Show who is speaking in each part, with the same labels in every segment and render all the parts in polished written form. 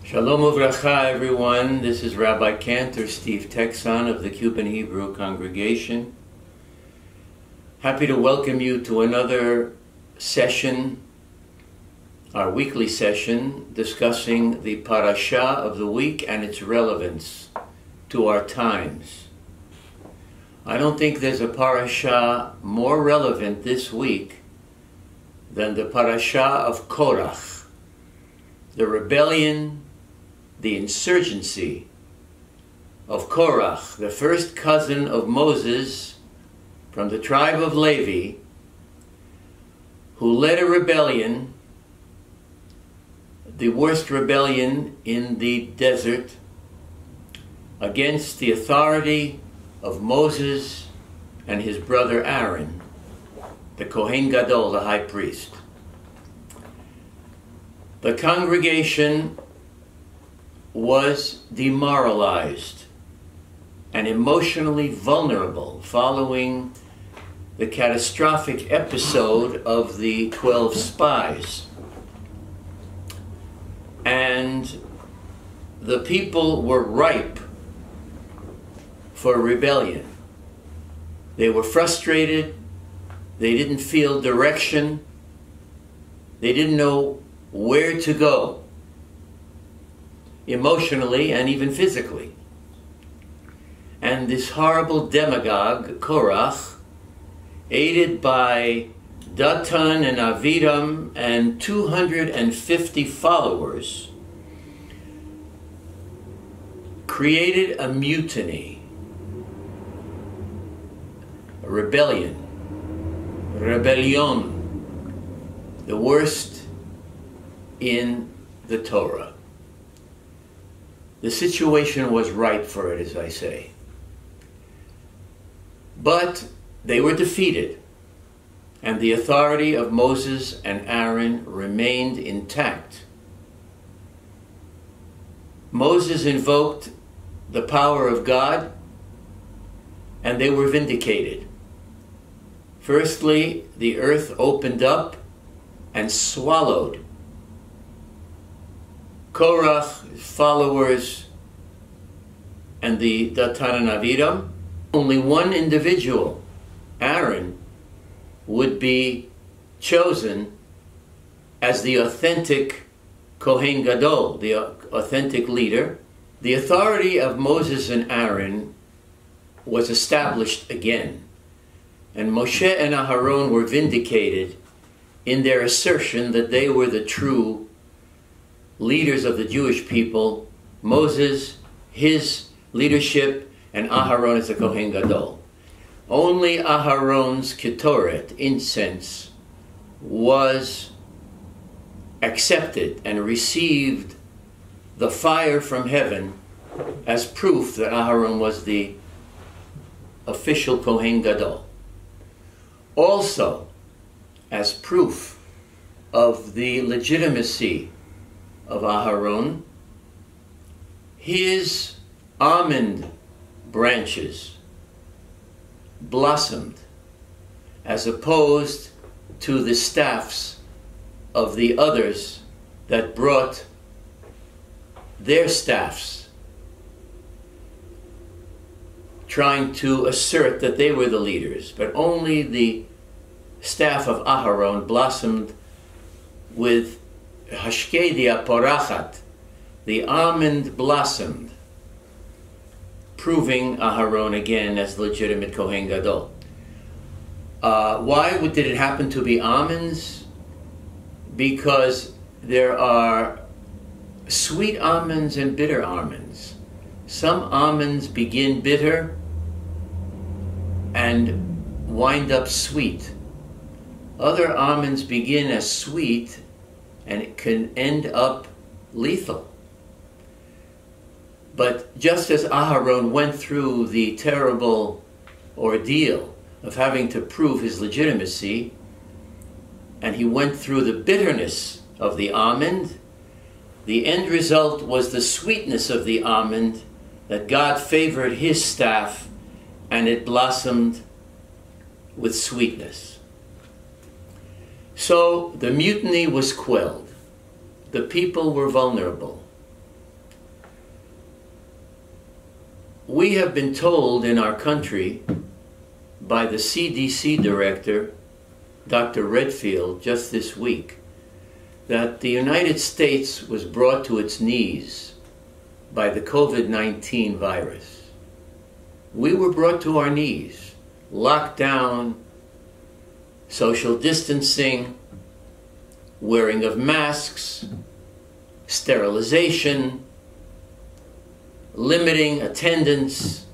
Speaker 1: Shalom uvracha, everyone. This is Rabbi Cantor Steve Texon of the Cuban Hebrew congregation. Happy to welcome you to another session, our weekly session, discussing the parasha of the week and its relevance to our times. I don't think there's a parasha more relevant this week than the parasha of Korach, the rebellion, the insurgency of Korach, the first cousin of Moses from the tribe of Levi, who led a rebellion, the worst rebellion in the desert, against the authority of Moses and his brother Aaron, the Kohen Gadol, the high priest. The congregation was demoralized and emotionally vulnerable following the catastrophic episode of the 12 spies. And the people were ripe for rebellion. They were frustrated. They didn't feel direction. They didn't know where to go, emotionally and even physically. And this horrible demagogue, Korach, aided by Dathan and Aviram and 250 followers, created a mutiny, a rebellion, the worst in the Torah. The situation was ripe for it, as I say. But they were defeated, and the authority of Moses and Aaron remained intact. Moses invoked the power of God, and they were vindicated. Firstly, the earth opened up and swallowed Korach, his followers, and the Dathan and Aviram. Only one individual, Aaron, would be chosen as the authentic Kohen Gadol, the authentic leader. The authority of Moses and Aaron was established again, and Moshe and Aharon were vindicated in their assertion that they were the true leaders of the Jewish people. Moses, his leadership, and Aharon as the Kohen Gadol. Only Aharon's ketoret, incense, was accepted and received the fire from heaven as proof that Aharon was the official Kohen Gadol. Also, as proof of the legitimacy of Aharon, his almond branches blossomed as opposed to the staffs of the others that brought their staffs, trying to assert that they were the leaders. But only the staff of Aharon blossomed with Hashkedia porachat, the almond blossomed, proving Aharon again as legitimate Kohen Gadol. Why did it happen to be almonds? Because there are sweet almonds and bitter almonds. Some almonds begin bitter and wind up sweet. Other almonds begin as sweet and it can end up lethal. But just as Aharon went through the terrible ordeal of having to prove his legitimacy, and he went through the bitterness of the almond, the end result was the sweetness of the almond, that God favored his staff and it blossomed with sweetness. So the mutiny was quelled. The people were vulnerable. we have been told in our country by the CDC director, Dr. Redfield, just this week, that the United States was brought to its knees by the COVID-19 virus. We were brought to our knees. Lockdown, social distancing, wearing of masks, sterilization, limiting attendance.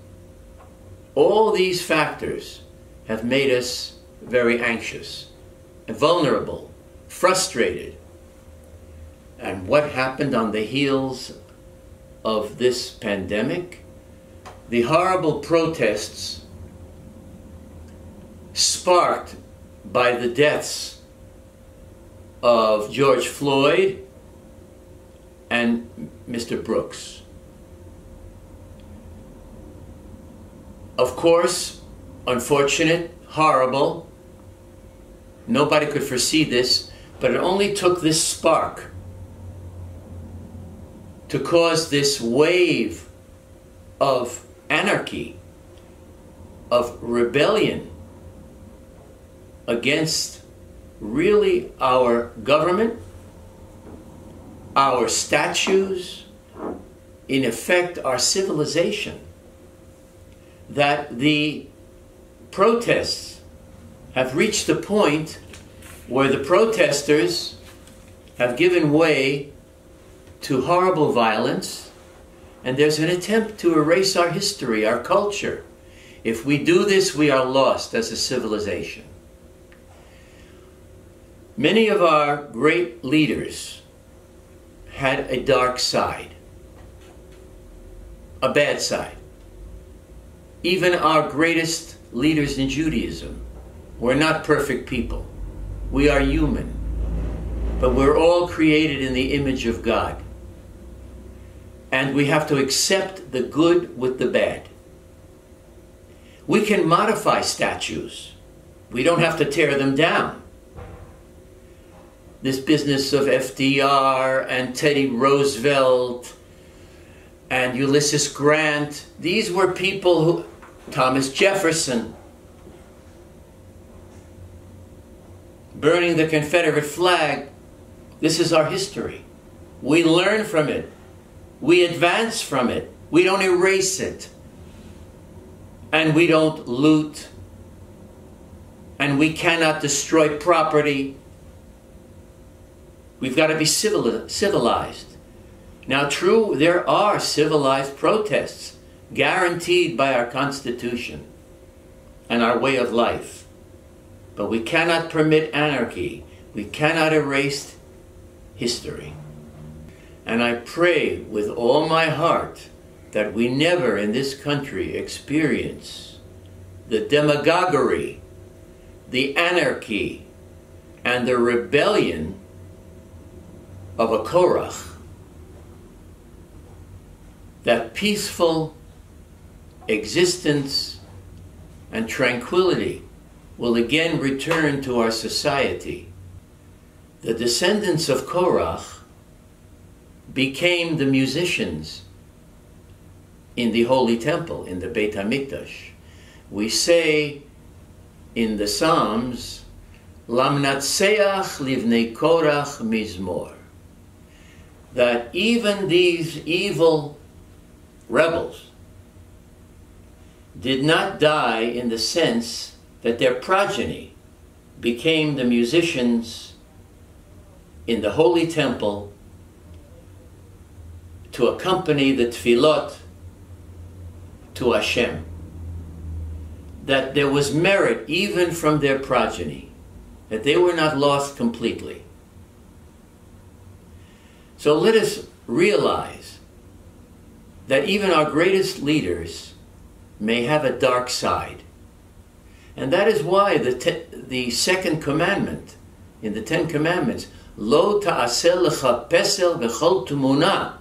Speaker 1: All these factors have made us very anxious, vulnerable, frustrated. And what happened on the heels of this pandemic? The horrible protests sparked by the deaths of George Floyd and Mr. Brooks. Of course, unfortunate, horrible. Nobody could foresee this, but it only took this spark to cause this wave of anarchy, of rebellion against really our government, our statues, in effect our civilization, that the protests have reached the point where the protesters have given way to horrible violence, and there's an attempt to erase our history, our culture. If we do this, we are lost as a civilization. Many of our great leaders had a dark side, a bad side. Even our greatest leaders in Judaism were not perfect people. We are human, but we're all created in the image of God. And we have to accept the good with the bad. We can modify statues. We don't have to tear them down. This business of FDR and Teddy Roosevelt and Ulysses Grant, these were people who, Thomas Jefferson, burning the Confederate flag. This is our history. We learn from it. We advance from it. We don't erase it. And we don't loot. And we cannot destroy property. We've got to be civilized. Now, true, there are civilized protests guaranteed by our Constitution and our way of life. But we cannot permit anarchy. We cannot erase history. And I pray with all my heart that we never in this country experience the demagoguery, the anarchy, and the rebellion of a Korach. That peaceful existence and tranquility will again return to our society. The descendants of Korach became the musicians in the Holy Temple, in the Beit HaMikdash. We say in the Psalms, Lamnatseach livnei Korach mizmor, that even these evil rebels did not die in the sense that their progeny became the musicians in the Holy Temple to accompany the tefillot to Hashem. That there was merit even from their progeny, that they were not lost completely. So let us realize that even our greatest leaders may have a dark side. And that is why the second commandment in the Ten Commandments, Lo ta'aseh lecha pesel v'chol tumuna,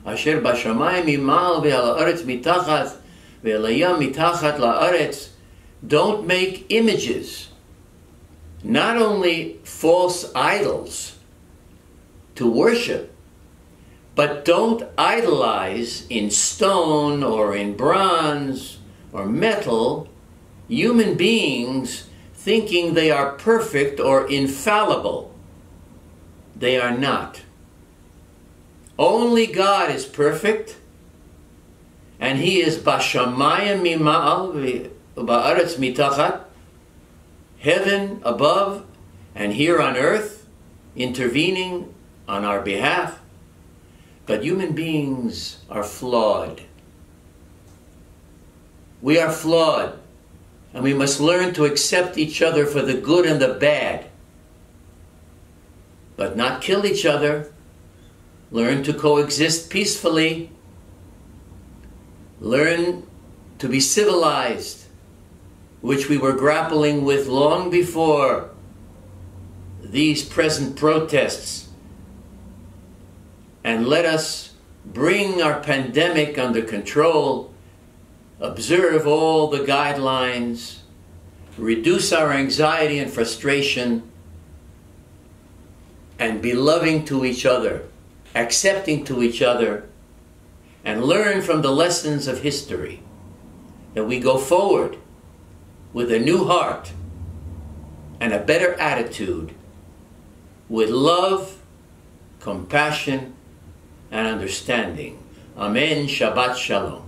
Speaker 1: asher bashamayim imal ve'al ha'aretz mitachat ve'al hayam mitachat la'aretz. Don't make images, not only false idols to worship, But don't idolize in stone or in bronze or metal human beings thinking they are perfect or infallible. They are not. Only God is perfect, and He is bashamayim mima'al v'ba'aretz mitachat, heaven above and here on earth, intervening on our behalf. But human beings are flawed. We are flawed, and we must learn to accept each other for the good and the bad, but not kill each other. Learn to coexist peacefully. Learn to be civilized, which we were grappling with long before these present protests. And let us bring our pandemic under control, observe all the guidelines, reduce our anxiety and frustration, and be loving to each other, accepting to each other, and learn from the lessons of history, that we go forward with a new heart and a better attitude, with love, compassion, and understanding. Amen. Shabbat Shalom.